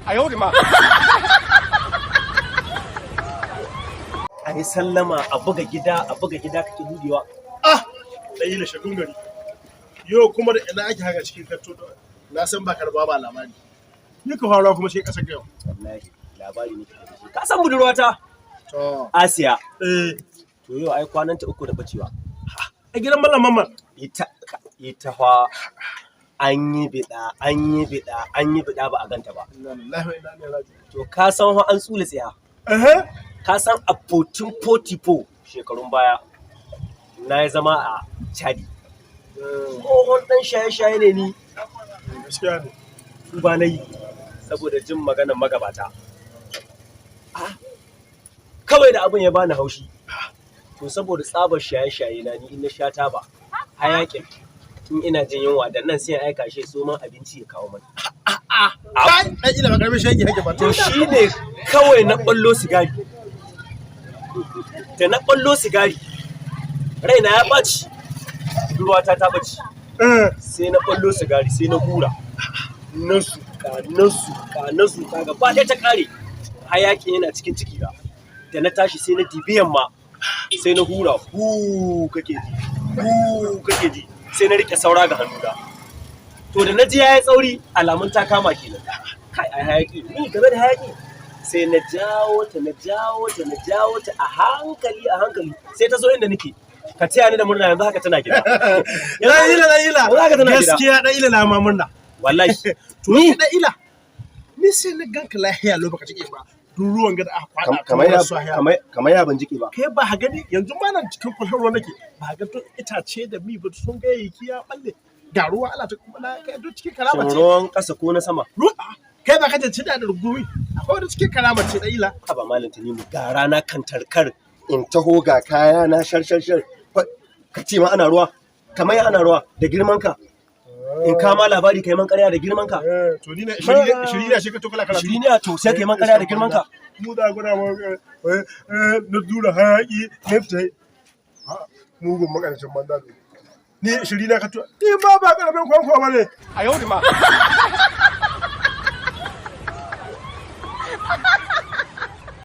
A yau da ma. A yi sallama a buga gida kake budewa. Ɗayi da shagun gari. Yau kuma da ina ake haka cikin kanto na san ba karba ba labari. Ni ka fara kuma shi ƙasa yau. Wallahi labari ne. Ka san budurwata? To. Asiya. To yau ai kwananta 3 da bacewa. A gidan mallam mamman. Ita fa an yi bida ba a ganta ba. To ka san fa an tsula tsiya. Ka san a 1444 shekarun baya na yi zama a Chadi. Tsohon ɗan shaye-shaye ne ni. Gaskiya ne. Ba na yi saboda jin maganar magabata. Kawai da abin ya bani haushi. To saboda tsabar shaye-shaye na ni in na sha taba hayakin in ina jin yunwa da nan sai ya aika shi so man abinci ya kawo mana. Dan ila ba karbi shege hake ba. To shine kawai na ballo sigari. Da na ballo sigari raina ya ɓaci ruwata ta ɓaci. Sai na ballo sigari sai na hura nasu ka gaba ɗaya ta ƙare hayakin yana cikin ciki da na tashi sai na dibi yamma sai na hura kake ji sai na rike saura ga hannuna. To da na ji yayi tsauri alamun ta kama kenan. Kai ai hayaki ni game da hayaki sai na jawo ta a hankali sai ta zo inda nake. Ka taya ni da murna yanzu haka tana gida. Ila. Gaskiya dan ila na ma murna. Wallahi. To ni dan ila. Ni sai na ganka lahiya lokacin ke ba. Duk ruwan gada aka kwada kamar ya ban jike ba. Kai ba ha gani yanzu ma nan cikin kwalhar ruwa nake. Ba ga to itace da mi ba sun ga yaki ya balle. Ga ruwa Allah ta kuma na kai duk cikin karama ce. Ruwan kasa ko na sama. Kai ba ka tantance da rugumi. Akwai duk cikin karama ce da ila. Ba malam Tanimu ga rana kan tarkar in taho ga kaya na shar ka ce ma ana ruwa kamar ana ruwa da girman ka. In kama labari kai man ƙarya da girman ka. To ni na shiri na shi ka to kala kala. Shiri ne to sai kai man ƙarya da girman ka. Mu da gura mu na dura hayaki neftai. Mugun makarancin banda ne. Ni shiri na ka to ni ba ƙarfin kwankwa bane. A yau da ma.